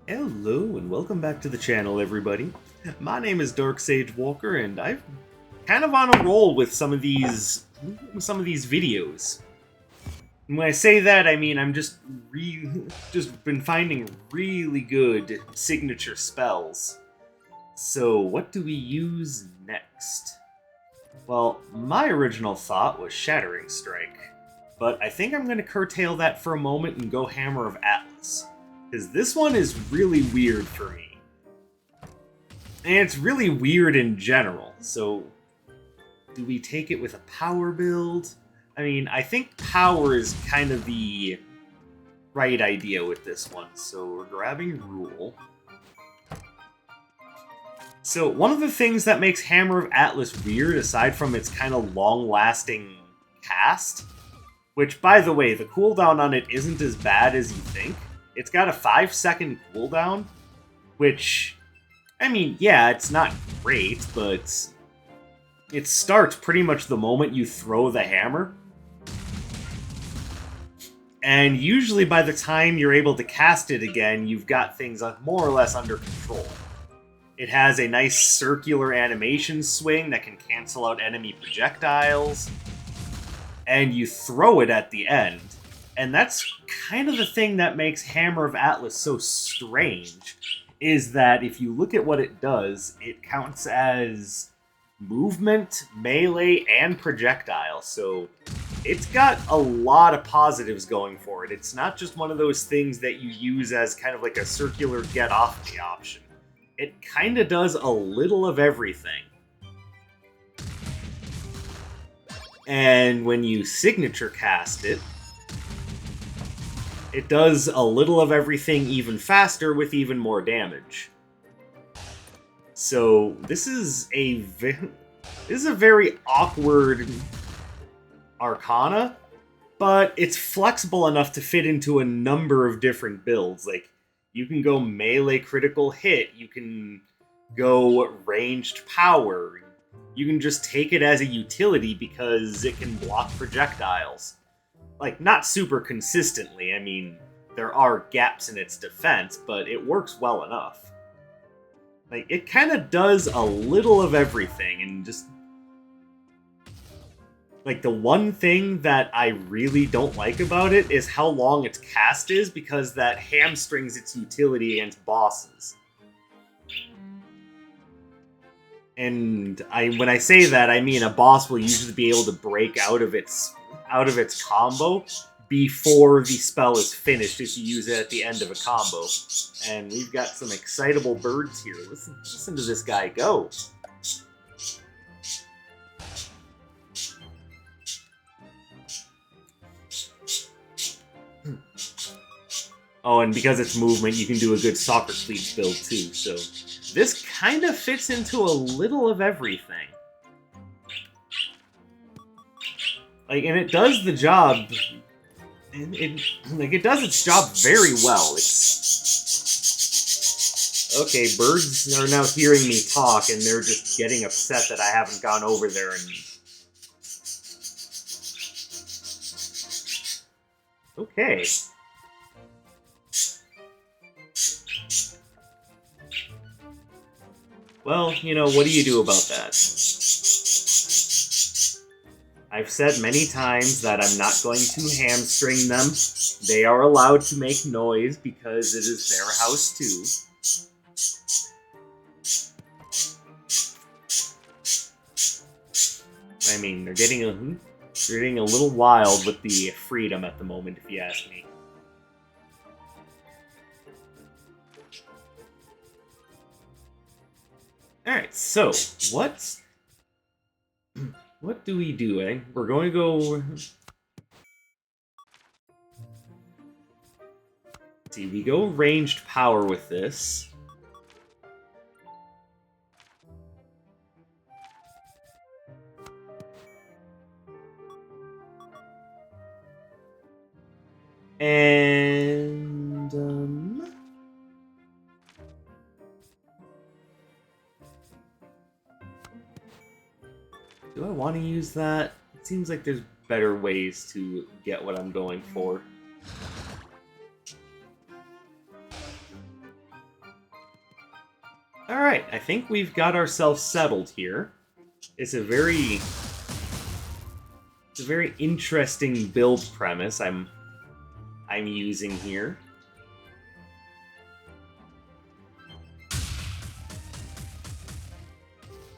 Hello and welcome back to the channel, everybody. My name is Dark Sage Walker, and I've kind of on a roll with some of these videos. And when I say that, I mean I'm just been finding really good signature spells. So what do we use next? Well, my original thought was Shattering Strike, but I think I'm going to curtail that for a moment and go Hammer of Atlus. Because this one is really weird for me. And it's really weird in general, so do we take it with a power build? I mean, I think power is kind of the right idea with this one, so we're grabbing Rule. So one of the things that makes Hammer of Atlus weird, aside from its kind of long-lasting cast, which, by the way, the cooldown on it isn't as bad as you think. It's got a 5-second cooldown, which, I mean, yeah, it's not great, but it starts pretty much the moment you throw the hammer. And usually by the time you're able to cast it again, you've got things more or less under control. It has a nice circular animation swing that can cancel out enemy projectiles, and you throw it at the end. And that's kind of the thing that makes Hammer of Atlus so strange, is that if you look at what it does, it counts as movement, melee, and projectile. So it's got a lot of positives going for it. It's not just one of those things that you use as kind of like a circular get off me option. It kind of does a little of everything. And when you signature cast it, it does a little of everything even faster with even more damage. So this is a very awkward arcana, but it's flexible enough to fit into a number of different builds. Like, you can go melee critical hit, you can go ranged power, you can just take it as a utility because it can block projectiles. Like, not super consistently. I mean, there are gaps in its defense, but it works well enough. Like, it kind of does a little of everything, and just... Like, the one thing that I really don't like about it is how long its cast is, because that hamstrings its utility against bosses. And when I say that, I mean a boss will usually be able to break out of its combo before the spell is finished if you use it at the end of a combo. And we've got some excitable birds here. Listen to this guy go. Oh, and because it's movement, you can do a good Soccer Cleats build too, so this kind of fits into a little of everything. Like, and it does the job. It does its job very well. Okay, birds are now hearing me talk, and they're just getting upset that I haven't gone over there and... Okay. Well, you know, what do you do about that? I've said many times that I'm not going to hamstring them. They are allowed to make noise because it is their house too. I mean, they're getting a little wild with the freedom at the moment, if you ask me. Alright, so, what do we do, eh? We're going to go... See, we go ranged power with this. And... do I want to use that? It seems like there's better ways to get what I'm going for. Alright, I think we've got ourselves settled here. It's a very interesting build premise I'm using here.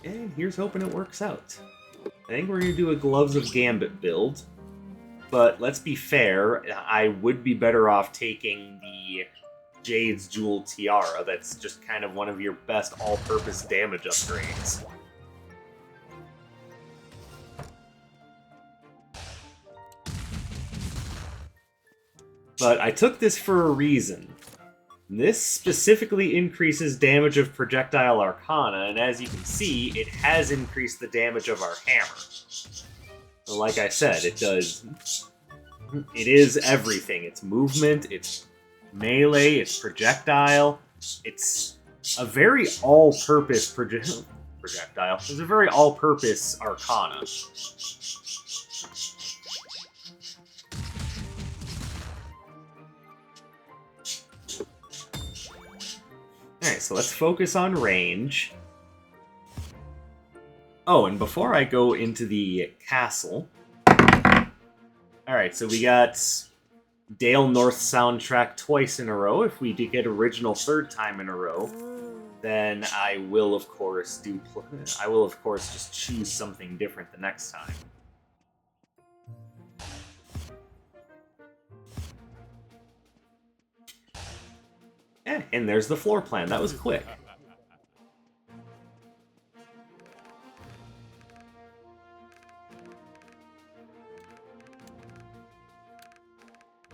And here's hoping it works out. I think we're going to do a Gloves of Gambit build. But let's be fair, I would be better off taking the Jade's Jewel Tiara. That's just kind of one of your best all-purpose damage upgrades. But I took this for a reason. This specifically increases damage of projectile arcana, and as you can see, it has increased the damage of our hammer. So like I said, it is everything. It's movement, it's melee, it's projectile. It's a very all-purpose projectile. It's a very all-purpose arcana. Alright, so let's focus on range. Oh, and before I go into the castle... Alright, so we got Dale North soundtrack twice in a row. If we do get original third time in a row, then I will, of course, just choose something different the next time. Yeah, and there's the floor plan. That was quick.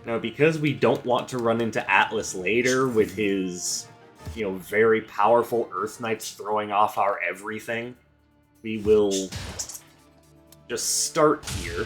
Now, because we don't want to run into Atlus later with his, very powerful Earth Knights throwing off our everything, we will just start here.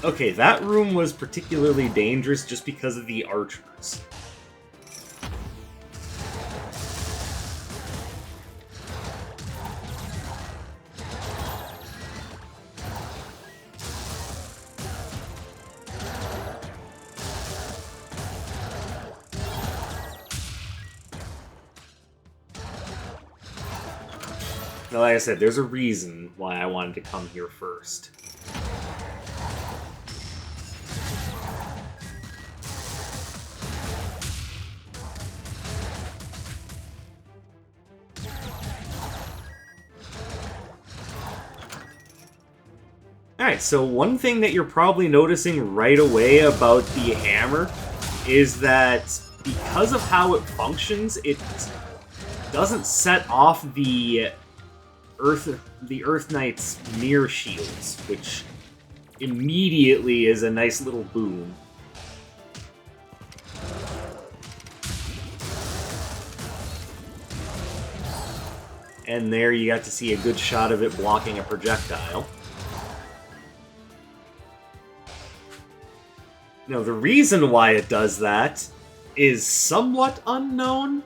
Okay, that room was particularly dangerous just because of the archers. Now, like I said, there's a reason why I wanted to come here first. Alright, so one thing that you're probably noticing right away about the hammer is that because of how it functions, it doesn't set off the Earth Knight's mirror shields, which immediately is a nice little boon. And there you got to see a good shot of it blocking a projectile. Now, the reason why it does that is somewhat unknown,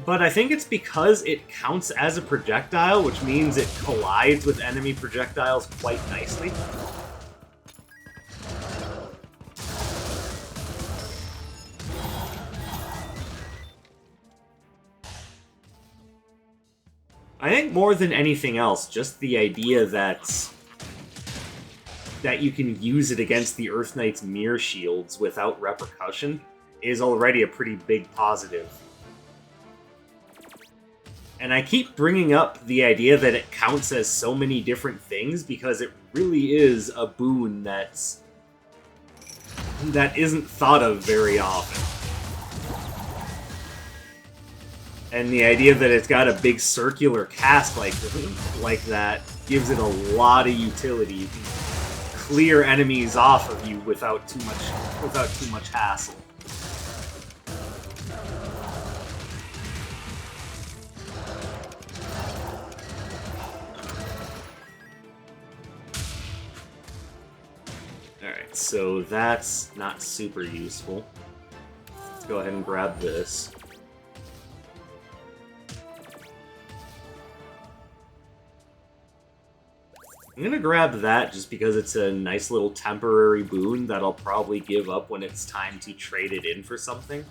but I think it's because it counts as a projectile, which means it collides with enemy projectiles quite nicely. I think more than anything else, just the idea that you can use it against the Earth Knight's mirror shields without repercussion is already a pretty big positive. And I keep bringing up the idea that it counts as so many different things because it really is a boon that isn't thought of very often. And the idea that it's got a big circular cast like that gives it a lot of utility. You can clear enemies off of you without too much hassle. Alright, so that's not super useful. Let's go ahead and grab this. I'm gonna grab that just because it's a nice little temporary boon that I'll probably give up when it's time to trade it in for something.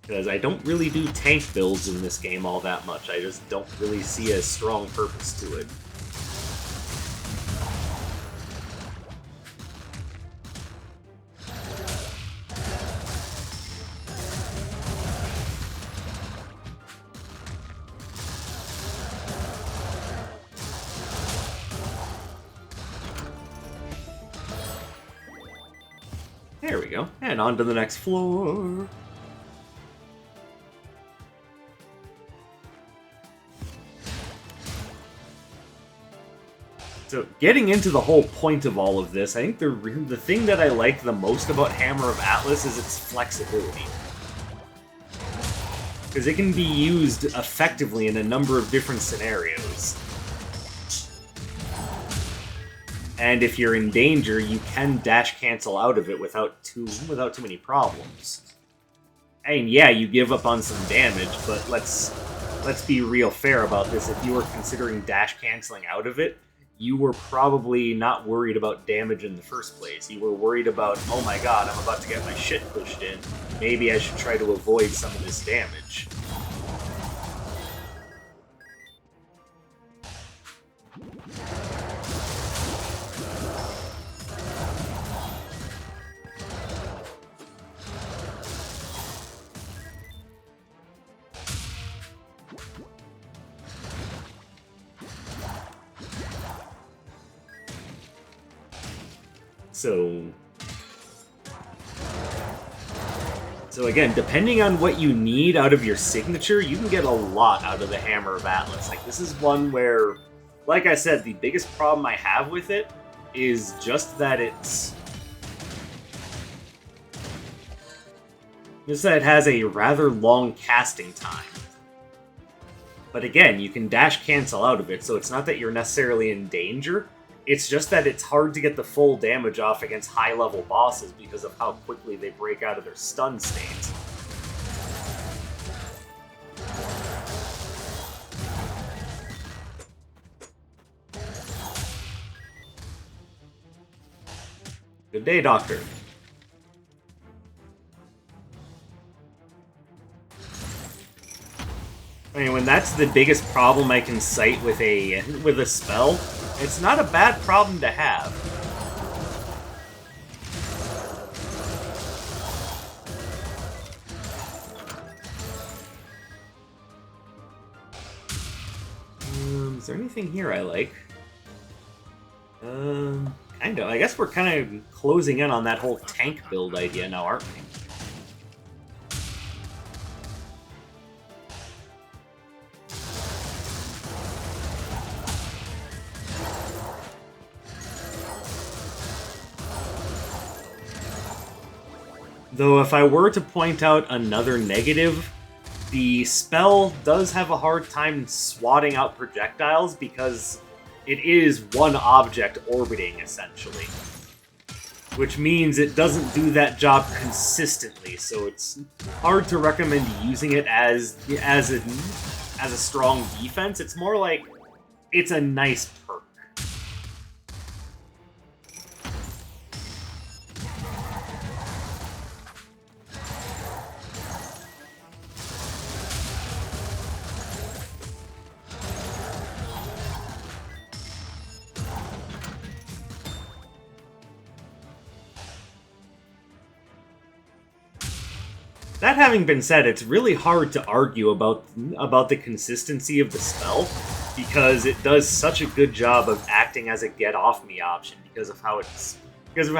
Because I don't really do tank builds in this game all that much. I just don't really see a strong purpose to it. There we go. And on to the next floor. So, getting into the whole point of all of this, I think the thing that I like the most about Hammer of Atlus is its flexibility. Because it can be used effectively in a number of different scenarios. And if you're in danger, you can dash cancel out of it without too many problems. And yeah, you give up on some damage, but let's be real fair about this. If you were considering dash canceling out of it, you were probably not worried about damage in the first place. You were worried about, oh my god, I'm about to get my shit pushed in. Maybe I should try to avoid some of this damage. So again, depending on what you need out of your signature, you can get a lot out of the Hammer of Atlus. Like, this is one where, like I said, the biggest problem I have with it is just that it has a rather long casting time. But again, you can dash cancel out of it, so it's not that you're necessarily in danger. It's just that it's hard to get the full damage off against high-level bosses because of how quickly they break out of their stun state. Good day, Doctor. I mean, when that's the biggest problem I can cite with a spell, it's not a bad problem to have. Is there anything here I like? Kind of. I guess we're kind of closing in on that whole tank build idea now, aren't we? Though if I were to point out another negative, the spell does have a hard time swatting out projectiles because it is one object orbiting, essentially. Which means it doesn't do that job consistently, so it's hard to recommend using it as a strong defense. It's more like it's a nice perk. That having been said, it's really hard to argue about the consistency of the spell, because it does such a good job of acting as a get-off-me option because of how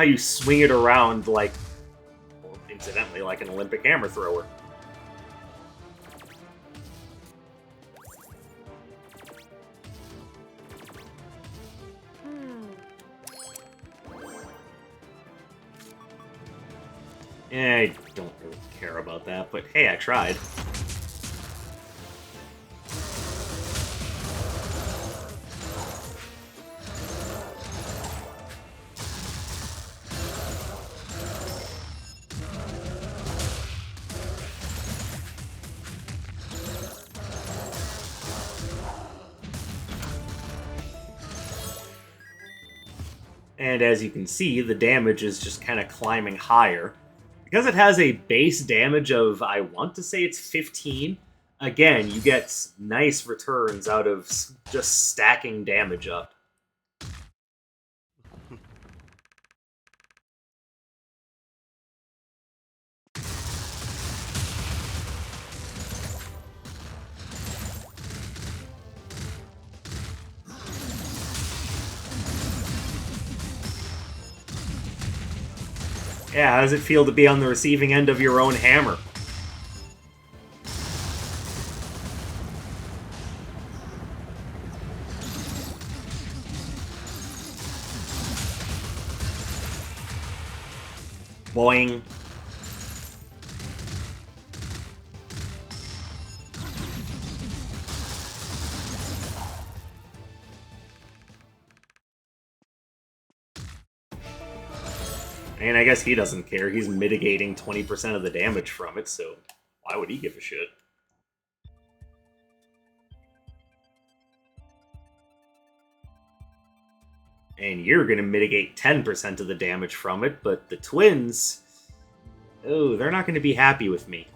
you swing it around, like, in Incidentally, like an Olympic hammer thrower. I don't really care about that, but hey, I tried. And as you can see, the damage is just kind of climbing higher. Because it has a base damage of, I want to say it's 15, again, you get nice returns out of just stacking damage up. Yeah, how does it feel to be on the receiving end of your own hammer? Boing. And I guess he doesn't care. He's mitigating 20% of the damage from it, so why would he give a shit? And you're going to mitigate 10% of the damage from it, but the twins... Oh, they're not going to be happy with me.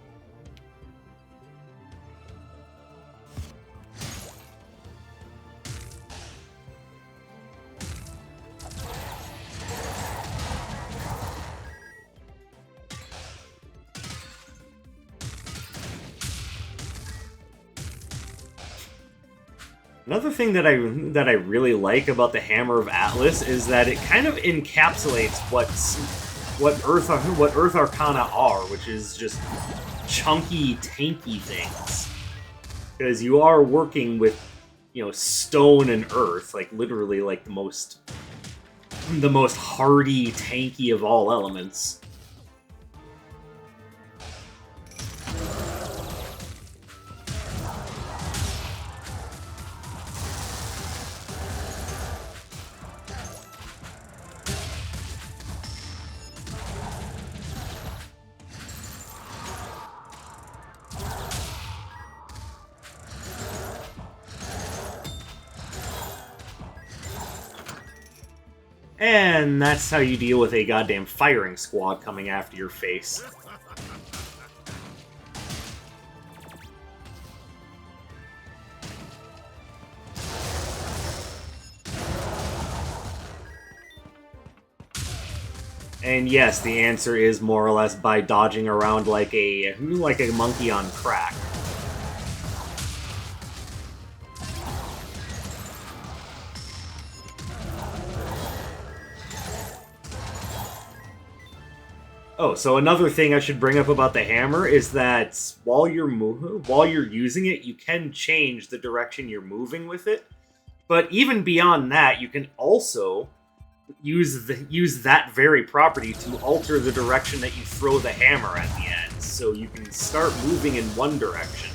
Another thing that I really like about the Hammer of Atlus is that it kind of encapsulates what Earth Arcana are, which is just chunky, tanky things. Because you are working with, you know, stone and earth, like literally like the most hardy, tanky of all elements. And that's how you deal with a goddamn firing squad coming after your face. And yes, the answer is more or less by dodging around like a monkey on crack. Oh, so another thing I should bring up about the hammer is that while you're using it, you can change the direction you're moving with it. But even beyond that, you can also use that very property to alter the direction that you throw the hammer at the end. So you can start moving in one direction,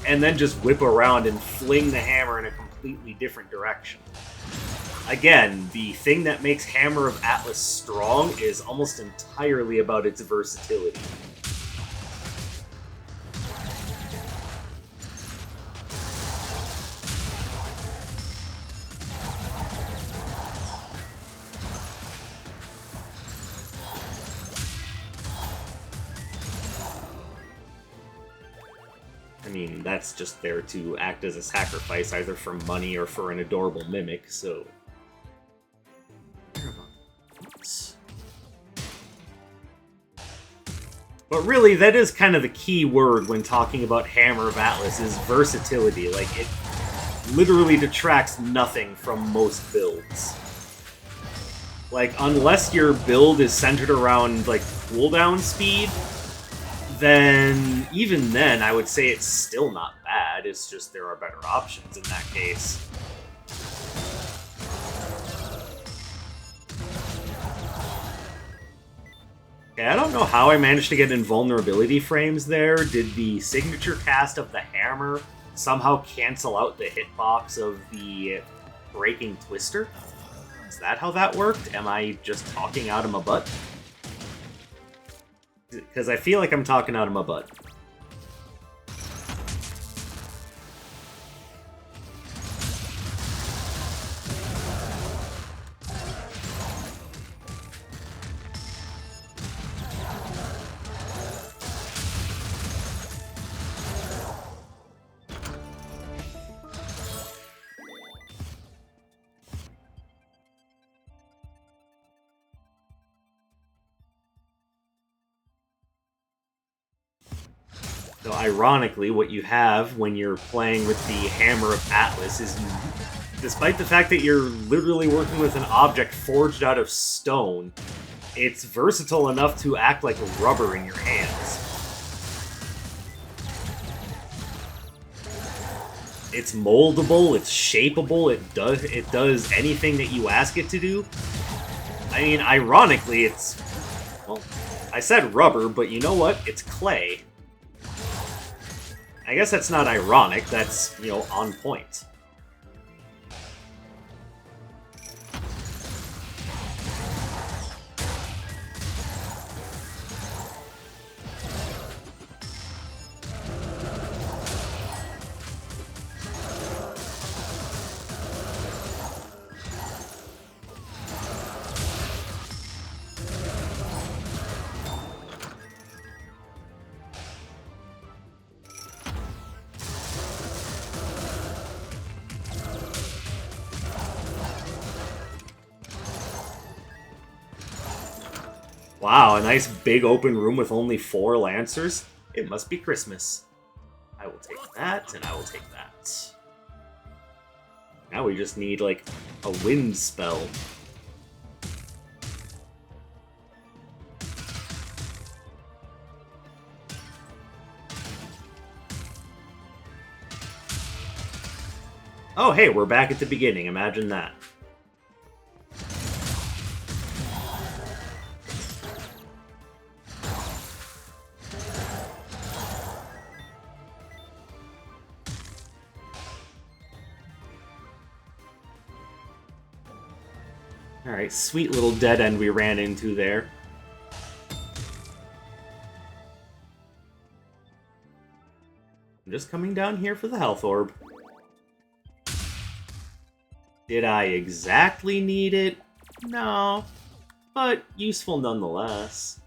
and then just whip around and fling the hammer in a completely different direction. Again, the thing that makes Hammer of Atlus strong is almost entirely about its versatility. I mean, that's just there to act as a sacrifice, either for money or for an adorable mimic, so... But really, that is kind of the key word when talking about Hammer of Atlus, is versatility. Like, it literally detracts nothing from most builds. Like, unless your build is centered around, like, cooldown speed, then even then, I would say it's still not bad. It's just there are better options in that case. Okay, I don't know how I managed to get invulnerability frames there. Did the signature cast of the hammer somehow cancel out the hitbox of the breaking twister? Is that how that worked? Am I just talking out of my butt? Because I feel like I'm talking out of my butt. So ironically, what you have when you're playing with the Hammer of Atlus is, despite the fact that you're literally working with an object forged out of stone, it's versatile enough to act like rubber in your hands. It's moldable, it's shapeable, it does anything that you ask it to do. I mean, ironically, it's... well, I said rubber, but you know what? It's clay. I guess that's not ironic, that's, you know, on point. Wow, a nice big open room with only 4 Lancers? It must be Christmas. I will take that, and I will take that. Now we just need, like, a wind spell. Oh, hey, we're back at the beginning. Imagine that. Alright, sweet little dead end we ran into there. I'm just coming down here for the health orb. Did I exactly need it? No, but useful nonetheless.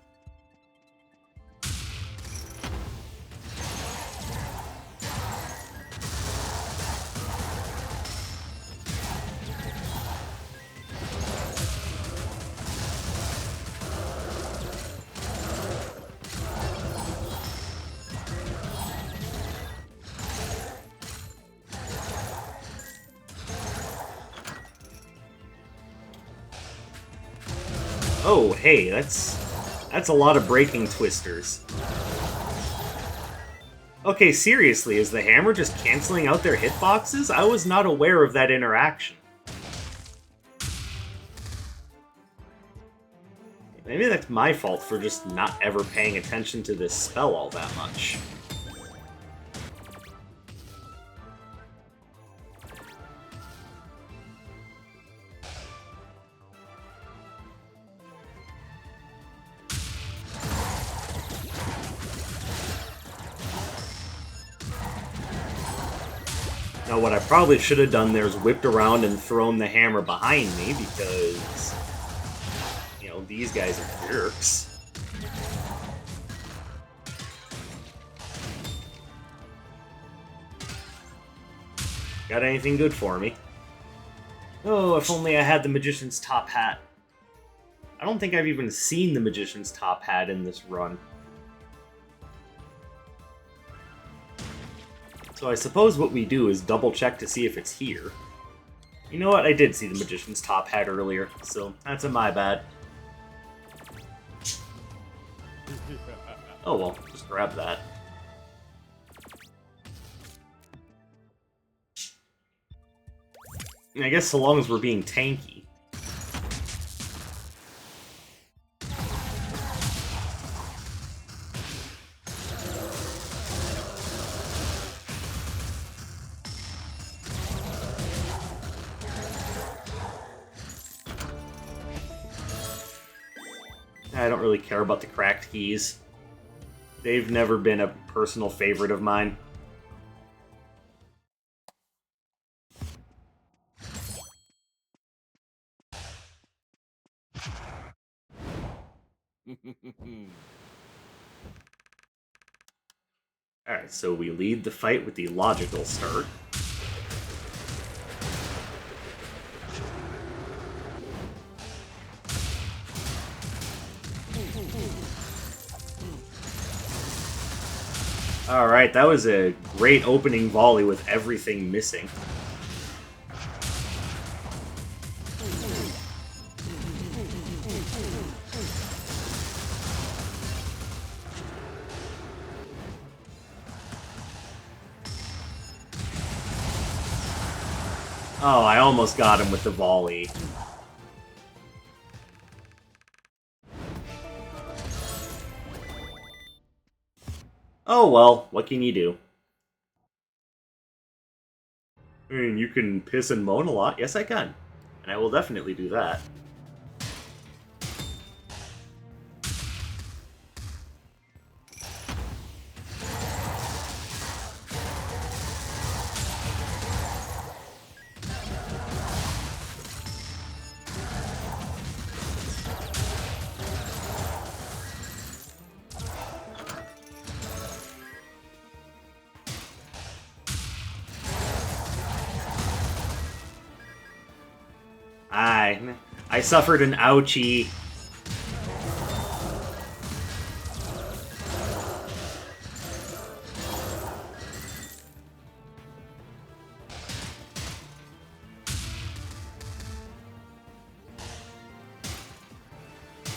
Oh, hey, that's a lot of breaking twisters. Okay, seriously, is the hammer just canceling out their hitboxes? I was not aware of that interaction. Maybe that's my fault for just not ever paying attention to this spell all that much. Now, what I probably should have done there is whipped around and thrown the hammer behind me, because, you know, these guys are jerks. Got anything good for me? Oh, if only I had the Magician's Top Hat. I don't think I've even seen the Magician's Top Hat in this run. So I suppose what we do is double check to see if it's here. You know what? I did see the Magician's top hat earlier, so that's my bad. Oh well, just grab that. I guess so long as we're being tanky. I don't really care about the cracked keys. They've never been a personal favorite of mine. Alright, so we lead the fight with the logical start. Alright, that was a great opening volley with everything missing. Oh, I almost got him with the volley. Oh well, what can you do? I mean, you can piss and moan a lot. Yes, I can. And I will definitely do that. I suffered an ouchie.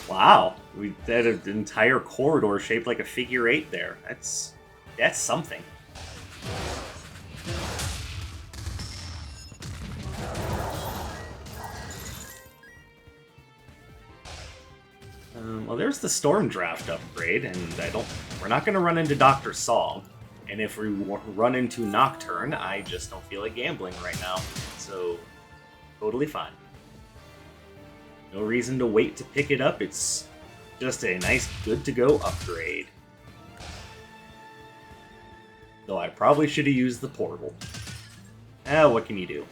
Wow, we had an entire corridor shaped like a figure 8 there. That's something. Well, there's the Storm Draft upgrade, and we're not going to run into Dr. Song. And if we run into Nocturne, I just don't feel like gambling right now. So, totally fine. No reason to wait to pick it up, it's just a nice, good-to-go upgrade. Though I probably should have used the portal. What can you do?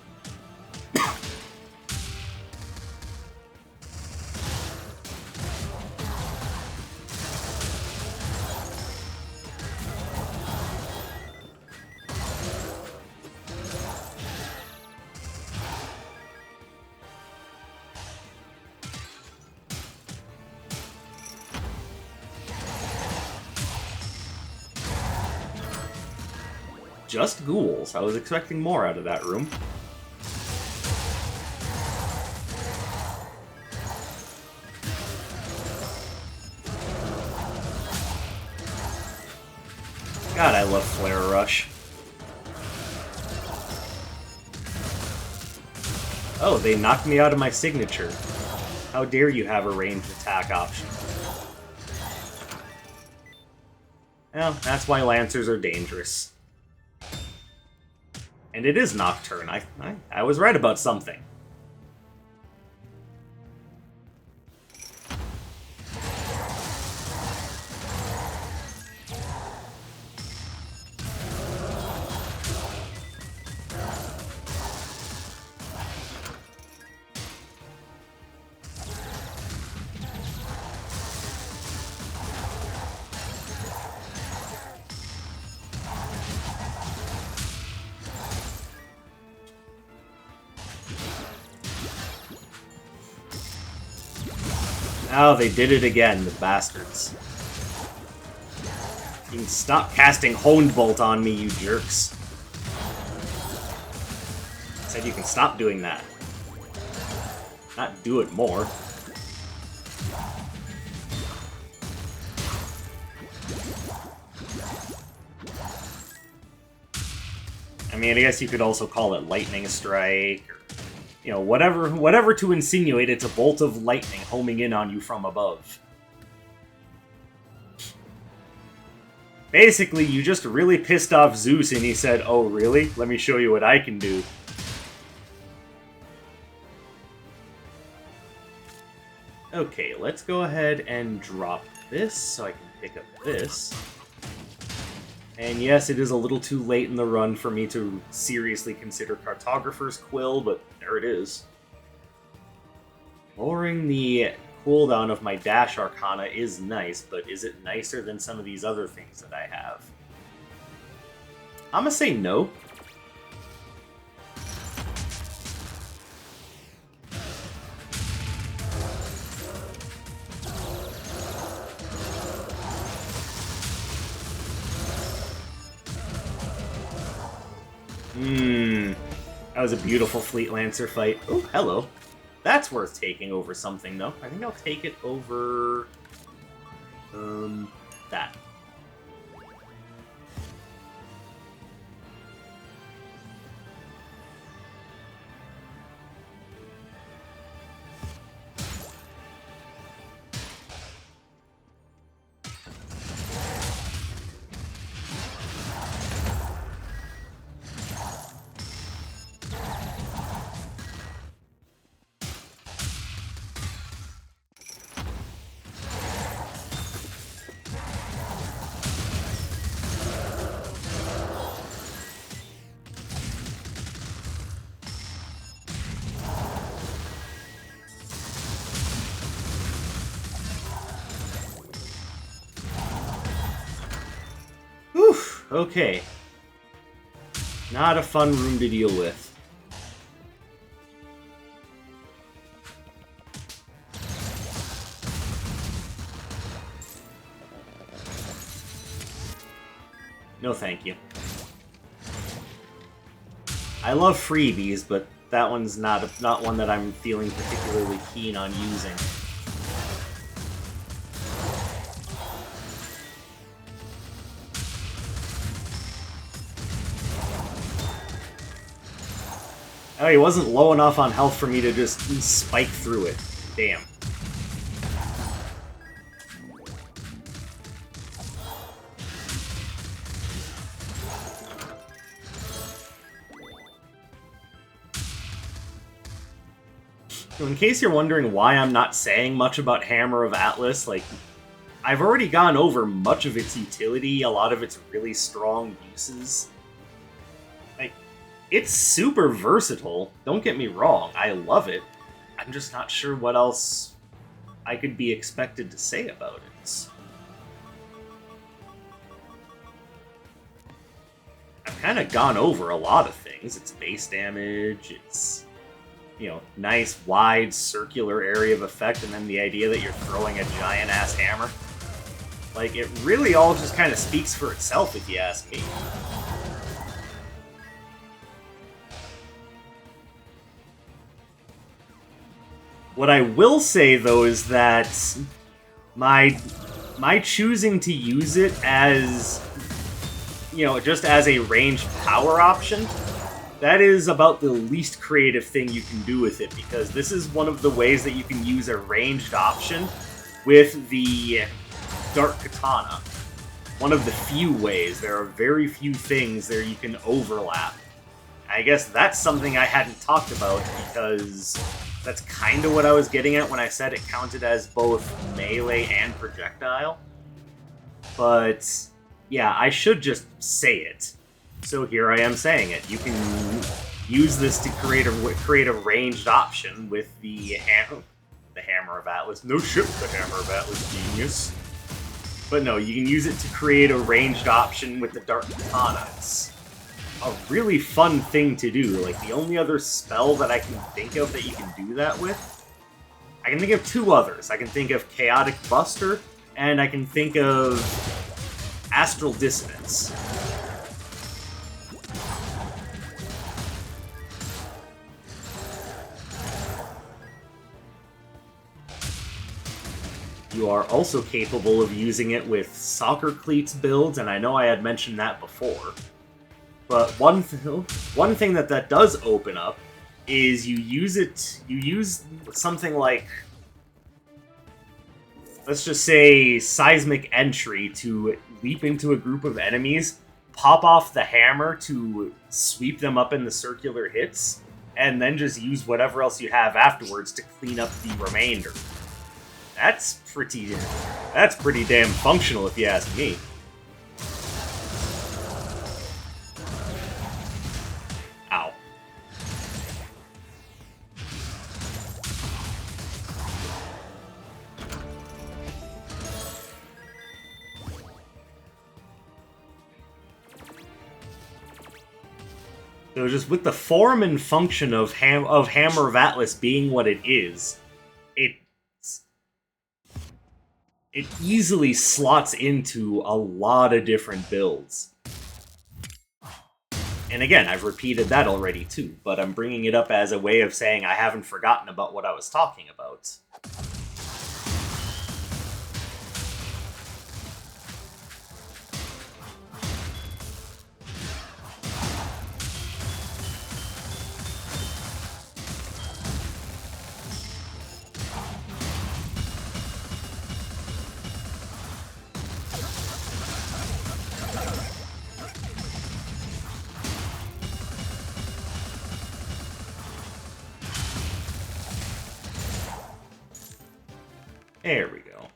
Just ghouls. I was expecting more out of that room. God, I love Flare Rush. Oh, they knocked me out of my signature. How dare you have a ranged attack option? Well, that's why Lancers are dangerous. And it is Nocturne. I was right about something. Oh, they did it again, the bastards. You can stop casting Honed Bolt on me, you jerks. I said you can stop doing that. not do it more. I mean, I guess you could also call it lightning strike, or, you know, whatever to insinuate it's a bolt of lightning homing in on you from above. Basically, you just really pissed off Zeus and he said, "Oh, really? Let me show you what I can do." Okay, let's go ahead and drop this so I can pick up this. And yes, it is a little too late in the run for me to seriously consider Cartographer's Quill, but there it is. Lowering the cooldown of my dash arcana is nice, but is it nicer than some of these other things that I have? I'm gonna say no. That was a beautiful Fleet Lancer fight. Oh, hello. That's worth taking over something, though. I think I'll take it over... that. Okay. Not a fun room to deal with. No thank you. I love freebies, but that one's not one that I'm feeling particularly keen on using. Oh, he wasn't low enough on health for me to just spike through it. Damn. So in case you're wondering why I'm not saying much about Hammer of Atlus, like, I've already gone over much of its utility, a lot of its really strong uses. Like, it's super versatile, don't get me wrong, I love it. I'm just not sure what else I could be expected to say about it. I've kind of gone over a lot of things. It's base damage, it's, you know, nice, wide, circular area of effect, and then the idea that you're throwing a giant-ass hammer. Like, it really all just kind of speaks for itself, if you ask me. What I will say, though, is that my choosing to use it as, you know, just as a ranged power option, that is about the least creative thing you can do with it, because this is one of the ways that you can use a ranged option with the Dark Katana. One of the few ways. There are very few things there you can overlap. I guess that's something I hadn't talked about, because that's kind of what I was getting at when I said it counted as both melee and projectile. But yeah, I should just say it. So here I am saying it. You can use this to create a ranged option with the Hammer of Atlus. No shit, the Hammer of Atlus, genius. But no, you can use it to create a ranged option with the Dark Katana. It's a really fun thing to do. Like, the only other spell that I can think of that you can do that with, I can think of two others. I can think of Chaotic Buster, and I can think of Astral Dissonance. You are also capable of using it with Soccer Cleats builds, and I know I had mentioned that before. But one thing that does open up is you use something like, let's just say, seismic entry to leap into a group of enemies, pop off the hammer to sweep them up in the circular hits, and then just use whatever else you have afterwards to clean up the remainder. That's pretty damn functional if you ask me. Ow. So just with the form and function of Hammer of Atlus being what it is, it easily slots into a lot of different builds. And again, I've repeated that already too, but I'm bringing it up as a way of saying I haven't forgotten about what I was talking about. There we go.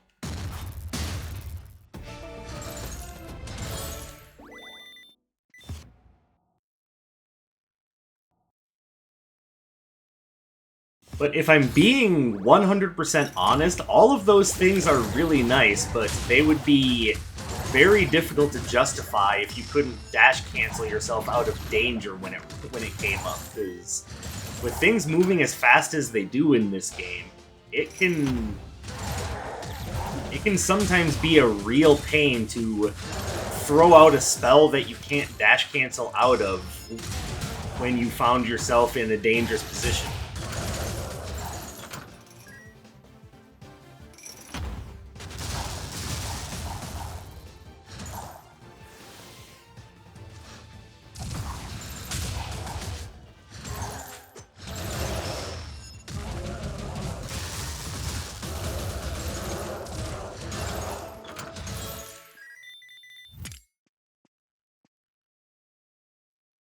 But if I'm being 100% honest, all of those things are really nice, but they would be very difficult to justify if you couldn't dash cancel yourself out of danger when it came up. Because with things moving as fast as they do in this game, it can sometimes be a real pain to throw out a spell that you can't dash cancel out of when you found yourself in a dangerous position.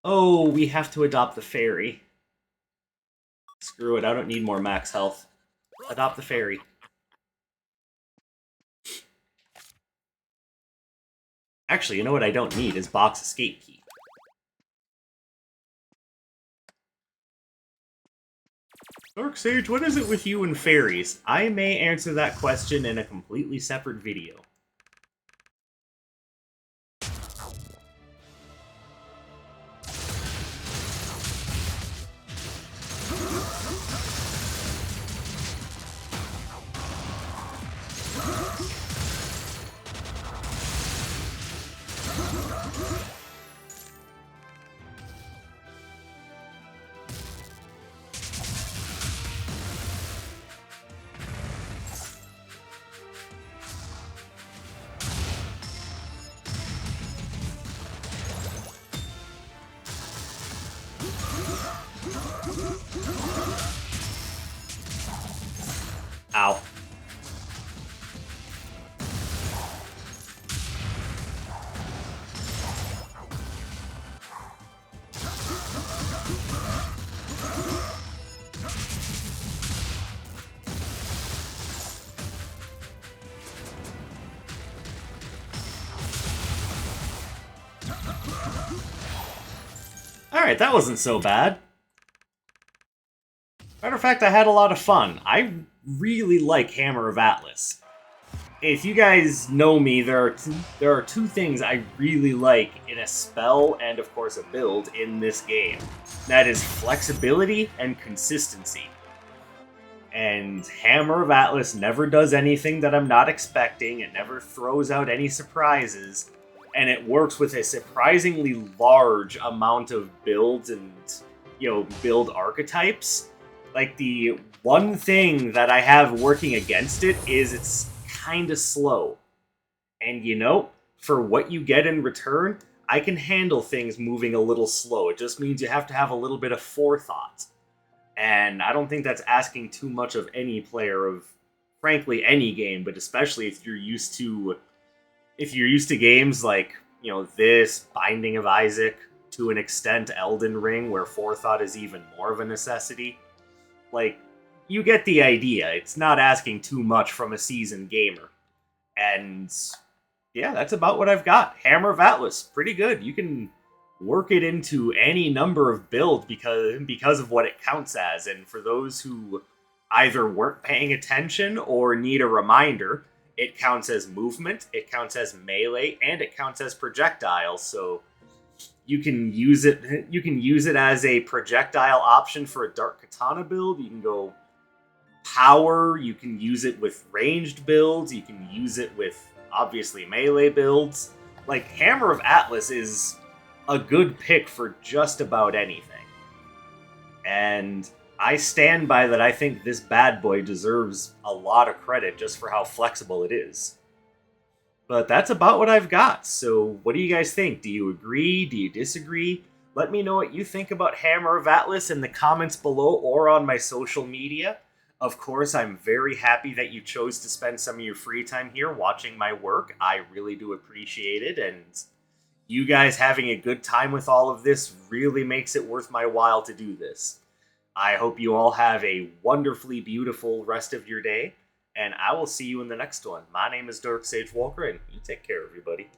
Oh, we have to adopt the fairy. Screw it, I don't need more max health. Adopt the fairy. Actually, you know what I don't need is box escape key. Dark Sage, what is it with you and fairies? I may answer that question in a completely separate video. Ow. Alright, that wasn't so bad. Matter of fact, I had a lot of fun. I really like Hammer of Atlus. If you guys know me, there are two things I really like in a spell and, of course, a build in this game. That is flexibility and consistency. And Hammer of Atlus never does anything that I'm not expecting. It never throws out any surprises. And it works with a surprisingly large amount of builds and, build archetypes. Like, the one thing that I have working against it is it's kind of slow. And you know, for what you get in return, I can handle things moving a little slow. It just means you have to have a little bit of forethought. And I don't think that's asking too much of any player of, frankly, any game, but especially if you're used to games like, you know, this, Binding of Isaac, to an extent Elden Ring, where forethought is even more of a necessity. Like, you get the idea. It's not asking too much from a seasoned gamer. And yeah, that's about what I've got. Hammer of Atlus, pretty good. You can work it into any number of builds because of what it counts as. And for those who either weren't paying attention or need a reminder, it counts as movement, it counts as melee, and it counts as projectile. So you can use it as a projectile option for a Dark Katana build. You can go power, you can use it with ranged builds, you can use it with obviously melee builds. Like, Hammer of Atlus is a good pick for just about anything. And I stand by that. I think this bad boy deserves a lot of credit just for how flexible it is. But that's about what I've got. So what do you guys think? Do you agree? Do you disagree? Let me know what you think about Hammer of Atlus in the comments below or on my social media. Of course, I'm very happy that you chose to spend some of your free time here watching my work. I really do appreciate it, and you guys having a good time with all of this really makes it worth my while to do this. I hope you all have a wonderfully beautiful rest of your day, and I will see you in the next one. My name is Dark Sage Walker, and you take care, everybody.